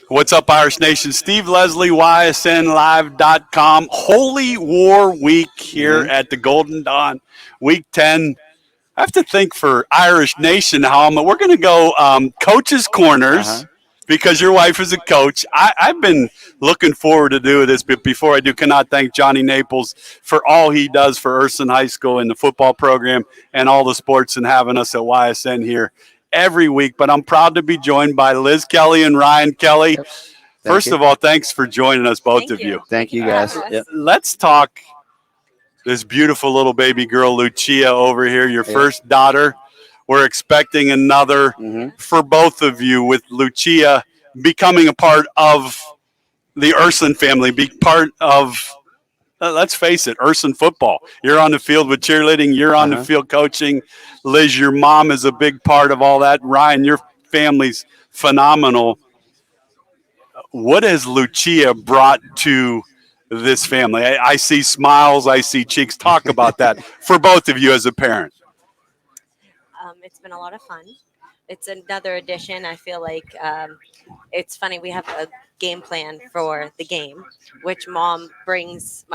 What's up, Irish Nation? Steve Leslie, YSNLive.com. Holy War Week here at the Golden Dawn. Week 10. I have to think for Irish Nation how we're going to go Coach's Corners because your wife is a coach. I've been looking forward to doing this, but before I do, cannot thank Johnny Naples for all he does for Ursuline High School and the football program and all the sports and having us at YSN here every week. But I'm proud to be joined by Liz Kelly and Ryan Kelly. Yep. First of all, thanks for joining us, both of you. Thank you, guys. Yep. Let's talk this beautiful little baby girl, Lucia, over here, your first daughter. We're expecting another for both of you, with Lucia becoming a part of the Ursuline family, be part of, let's face it, Ursuline football. You're on the field with cheerleading. You're on the field coaching. Liz, your mom is a big part of all that. Ryan, your family's phenomenal. What has Lucia brought to this family? I see smiles. I see cheeks. Talk about that for both of you as a parent. It's been a lot of fun. It's another addition. I feel like it's funny. We have a game plan for the game, which my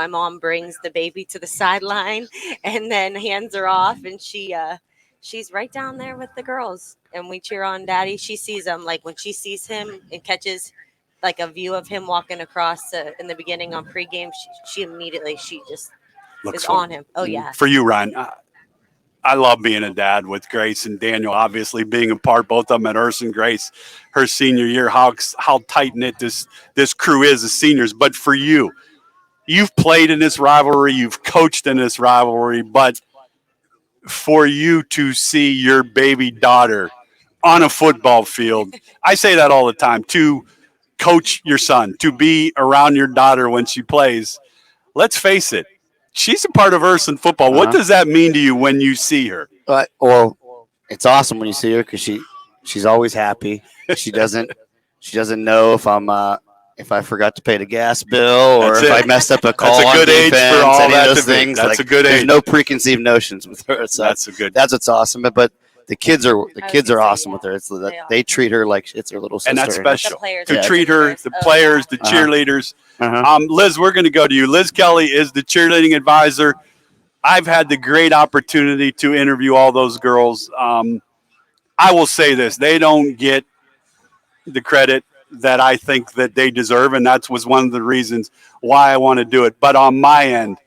mom brings the baby to the sideline and then hands her off, and she's right down there with the girls, and we cheer on Daddy. She sees him, like when she sees him and catches like a view of him walking across in the beginning on pregame, she immediately just looks on him. Oh yeah. For you, Ryan, I love being a dad with Grace and Daniel, obviously being a part, both of them at Ursuline. Grace, her senior year, how tight-knit this crew is as seniors. But for you, you've played in this rivalry, you've coached in this rivalry, but for you to see your baby daughter on a football field, I say that all the time, to coach your son, to be around your daughter when she plays, let's face it, she's a part of Ursuline football. What does that mean to you when you see her? Well, it's awesome when you see her because she's always happy. She doesn't know if I forgot to pay the gas bill or if I messed up a call. That's a good age for all any that of those things. That's a good age. There's no preconceived notions with her. So that's what's awesome. But the kids are awesome with her. It's they treat her like it's her little sister. And that's special to Yeah. treat her, the players, the cheerleaders. Liz, we're going to go to you. Liz Kelly is the cheerleading advisor. I've had the great opportunity to interview all those girls. I will say this: they don't get the credit that I think that they deserve, and that was one of the reasons why I want to do it. But on my end,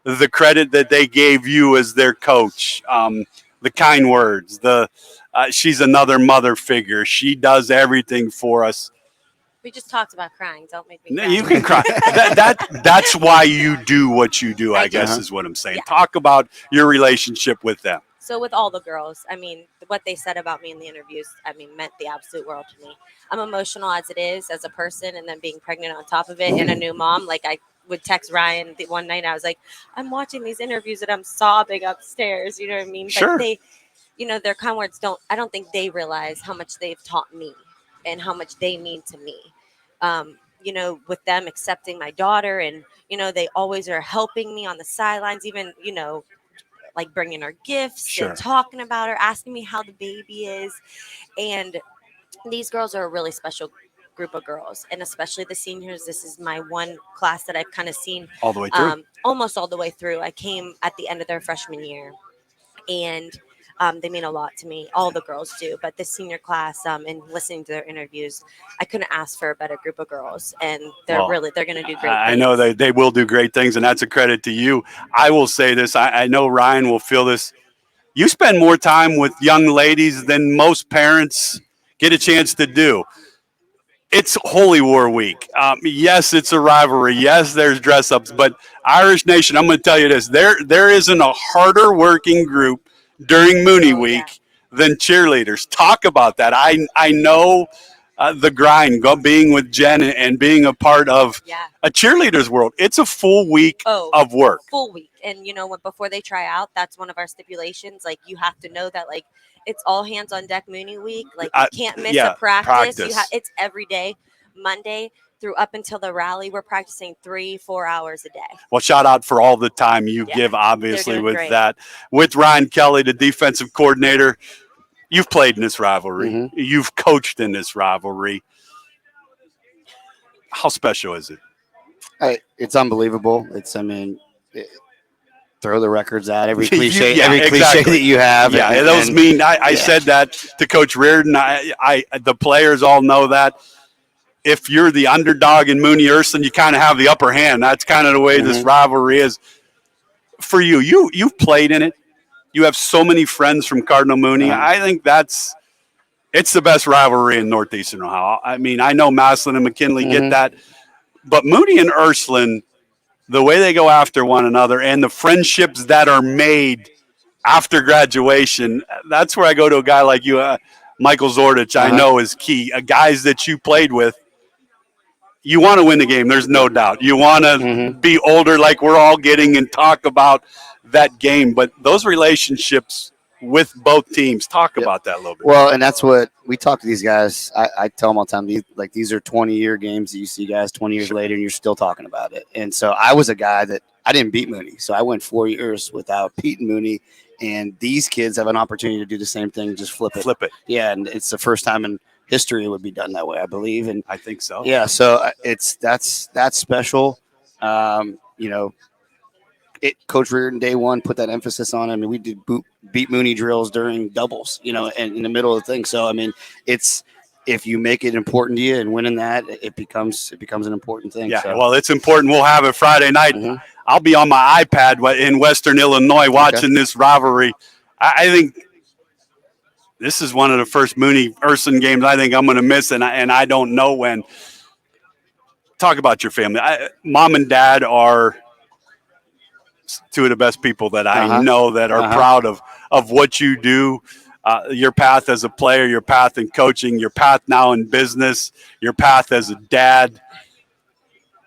the credit that they gave you as their coach, the kind words, she's another mother figure. She does everything for us. We just talked about crying. Don't make me cry. You can cry. That's why you do what you do, I guess is what I'm saying. Yeah. Talk about your relationship with them. So with all the girls, I mean, what they said about me in the interviews, I mean, meant the absolute world to me. I'm emotional as it is, as a person, and then being pregnant on top of it and a new mom. Like, I would text Ryan one night, and I was like, I'm watching these interviews and I'm sobbing upstairs. You know what I mean? Sure. But they, their kind words I don't think they realize how much they've taught me and how much they mean to me. With them accepting my daughter, and, they always are helping me on the sidelines, even, like bringing her gifts and talking about her, asking me how the baby is. And these girls are a really special group of girls, and especially the seniors. This is my one class that I've kind of seen all the way through, almost all the way through. I came at the end of their freshman year, and they mean a lot to me. All the girls do, but the senior class, and listening to their interviews, I couldn't ask for a better group of girls, and they're going to do great things. I know they will do great things, and that's a credit to you. I will say this. I know Ryan will feel this. You spend more time with young ladies than most parents get a chance to do. It's Holy War Week. Yes, it's a rivalry. Yes, there's dress-ups, but Irish Nation, I'm going to tell you this. There isn't a harder working group during Mooney Week than cheerleaders. Talk about that. I know the grind, being with Jen and being a part of a cheerleader's world. It's a full week of work. Full week. And, before they try out, that's one of our stipulations. Like, you have to know that, like, it's all hands on deck Mooney Week. Like, you can't miss a practice. It's every day, Monday through up until the rally. We're practicing 3-4 hours a day. Well, shout out for all the time you give, obviously, with great. That. With Ryan Kelly, the defensive coordinator, you've played in this rivalry. You've coached in this rivalry. How special is it? It's unbelievable. Throw the records out, every Yeah, cliche, exactly. that you have. Yeah, and, those and- mean. I yeah. said that to Coach Reardon. The players all know that. If you're the underdog in Mooney Ursuline, you kind of have the upper hand. That's kind of the way this rivalry is. For you, you've played in it. You have so many friends from Cardinal Mooney. I think it's the best rivalry in Northeastern Ohio. I mean, I know Massillon and McKinley get that, but Mooney and Ursuline, the way they go after one another and the friendships that are made after graduation, that's where I go to a guy like you, Michael Zordich, I know is key. Guys that you played with, you want to win the game, there's no doubt. You want to be older like we're all getting and talk about that game. But those relationships with both teams, talk about that a little bit. Well, and that's what we talk to these guys. I tell them all the time, these are 20-year games that you see guys 20 years later and you're still talking about it. And so I was a guy that I didn't beat Mooney. So I went 4 years without beating Mooney. And these kids have an opportunity to do the same thing, just flip it. Yeah, and it's the first time in history it would be done that way, I believe. And I think so. Yeah, so that's special. Coach Reardon day one put that emphasis on it. I mean, we did beat Mooney drills during doubles, and in the middle of the thing. So I mean, it's if you make it important to you and winning that, it becomes an important thing. Yeah, so. well, it's important. We'll have it Friday night. I'll be on my iPad in Western Illinois watching this rivalry. I think this is one of the first Mooney Ursuline games I think I'm going to miss, and I don't know when. Talk about your family. Mom and Dad are two of the best people that I know that are proud of what you do. Your path as a player, your path in coaching, your path now in business, your path as a dad.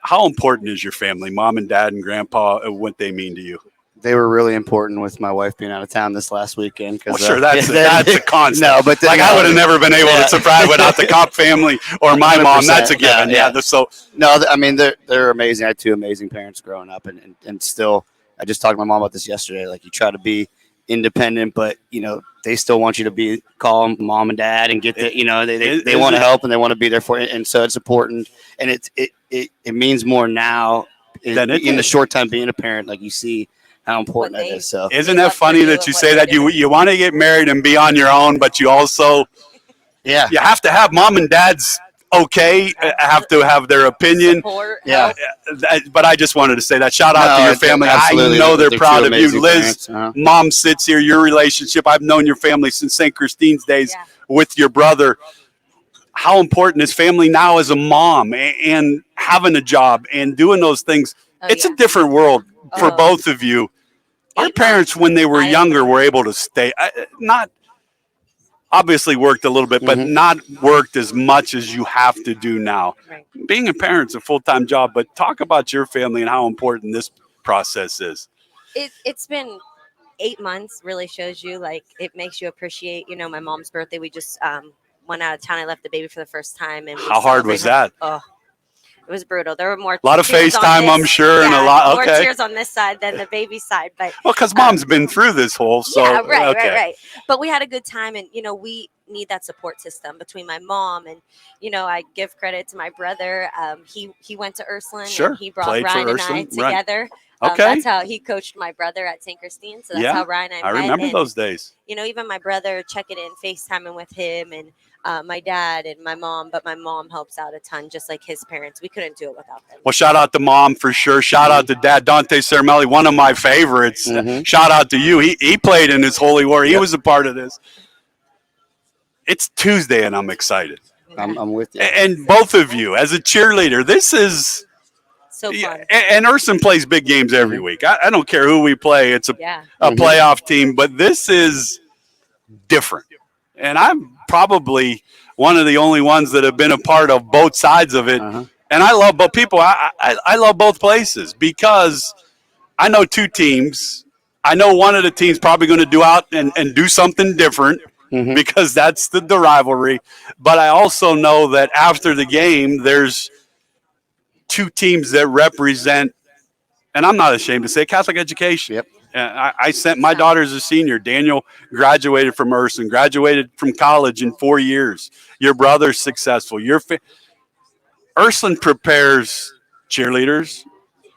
How important is your family, mom and dad and grandpa, and what they mean to you? They were really important with my wife being out of town this last weekend. Well, sure, that's a constant. No, but I would have never been able to surprise without the Kopp family or my mom. That's a given. I mean, they're amazing. I had two amazing parents growing up, and still, I just talked to my mom about this yesterday. Like, you try to be independent, but they still want you to call them mom and dad and get the they want to help and they want to be there for you, and so it's important, and it means more now in the short time being a parent. Like, you see how important that is. So isn't that funny that you say that you want to get married and be on your own, but you also you have to have mom and dad's have to have their opinion. Support, but I just wanted to say that. Shout out to your family. Absolutely. I know they're proud of you. Liz, parents. Mom sits here. Your relationship, I've known your family since St. Christine's days with your brother. How important is family now as a mom and having a job and doing those things? It's a different world for both of you. Our parents, when they were younger, were able to stay. Not obviously worked a little bit, but not worked as much as you have to do now. Right. Being a parent's a full-time job, but talk about your family and how important this process is. It's been 8 months, really shows you, like, it makes you appreciate, my mom's birthday. We just went out of town. I left the baby for the first time. And how hard was that? Oh, it was brutal. There were more a lot of FaceTime, I'm sure, and a lot. More tears on this side than the baby side, but because mom's been through this whole. So right. But we had a good time, and we need that support system between my mom and I give credit to my brother. He went to Ursuline. Sure. And he brought Played Ryan and I together. That's how he coached my brother at St. Christine. So that's how Ryan and I met. Remember those days. Even my brother checking in, FaceTiming with him, and my dad and my mom. But my mom helps out a ton, just like his parents. We couldn't do it without them. Well, shout out to mom for sure. Shout out to dad, Dante Ceramelli, one of my favorites. Shout out to you. He played in this Holy War. He was a part of this. It's Tuesday, and I'm excited. I'm with you. And both of you, as a cheerleader, this is so fun. And Ursuline plays big games every week. I don't care who we play. It's a playoff team, but this is different. And I'm probably one of the only ones that have been a part of both sides of it. And I love both people. I love both places because I know two teams. I know one of the teams probably going to do out and do something different. Because that's the rivalry. But I also know that after the game, there's two teams that represent, and I'm not ashamed to say, Catholic education. Yep. I sent my daughter as a senior. Daniel graduated from Ursuline, graduated from college in 4 years. Your brother's successful. Ursuline prepares cheerleaders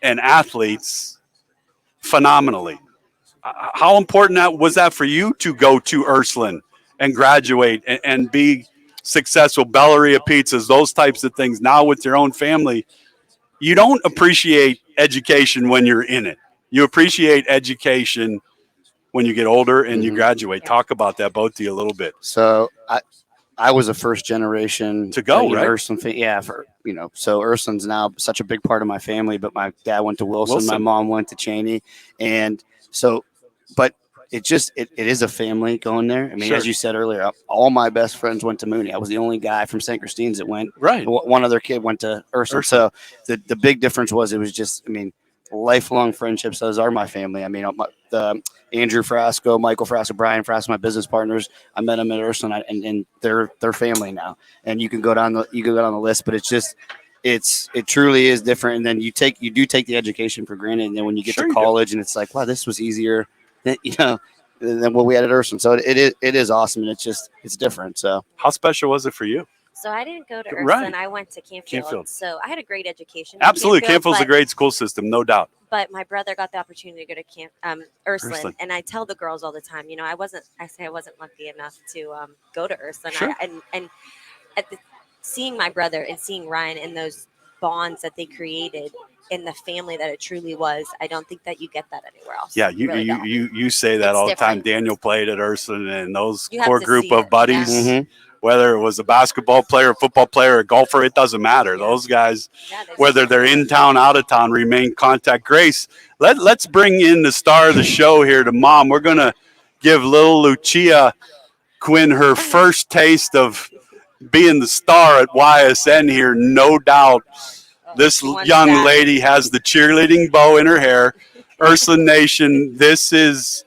and athletes phenomenally. How important was that for you to go to Ursuline and graduate and be successful? Belleria pizzas, those types of things. Now with your own family, you don't appreciate education when you're in it. You appreciate education when you get older and you graduate. Talk about that, both of you, a little bit. So I was a first generation To go, right? Ursuline, so Ursuline's now such a big part of my family, but my dad went to Wilson. My mom went to Cheney. And so, but it is a family going there. I mean, as you said earlier, all my best friends went to Mooney. I was the only guy from St. Christine's that went. Right. One other kid went to Ursuline. So the big difference was it was just, lifelong friendships. Those are my family. Andrew Frasco, Michael Frasco, Brian Frasco, my business partners. I met them at Ursuline, and they're family now. And you can go down the list, but it truly is different. And then you do take the education for granted. And then when you get to college, and it's like, wow, this was easier than what we had at Ursuline. So it is awesome, and it's different. So how special was it for you? So I didn't go to Ursuline. I went to Campfield. So I had a great education. Absolutely. Campfield's a great school system, no doubt. But my brother got the opportunity to go to Ursuline. And I tell the girls all the time, I wasn't lucky enough to go to Ursuline. Sure. And seeing my brother and seeing Ryan and those bonds that they created in the family that it truly was, I don't think that you get that anywhere else. Yeah, you say that all the time. Daniel played at Ursuline, and those core group of buddies. Yeah. Whether it was a basketball player, a football player, a golfer, it doesn't matter. Those guys, whether they're in town, out of town, remain contact. Grace, let's bring in the star of the show here to Mom. We're going to give little Lucia Quinn her first taste of being the star at YSN here, no doubt. This young lady has the cheerleading bow in her hair. Ursuline Nation, this is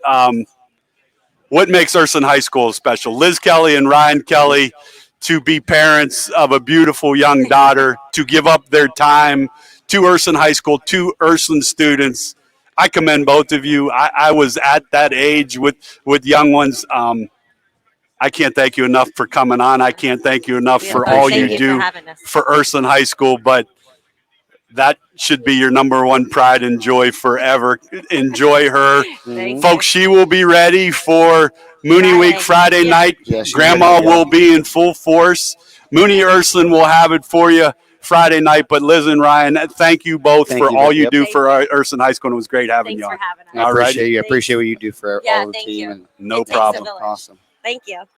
what makes Ursuline High School special. Liz Kelly and Ryan Kelly, to be parents of a beautiful young daughter, to give up their time to Ursuline High School, to Ursuline students. I commend both of you. I was at that age with young ones. I can't thank you enough for coming on. I can't thank you enough for all you do for Ursuline High School, but that should be your number one pride and joy forever. Enjoy her. Folks, she will be ready for Mooney Week Friday night. Grandma will be in full force. Mooney Ursuline will have it for you Friday night. But Liz and Ryan, thank you both for all you do for Ursuline High School. It was great having you on. Thanks for having us. I appreciate you. I appreciate what you do for all the team. You. No problem. Awesome. Thank you.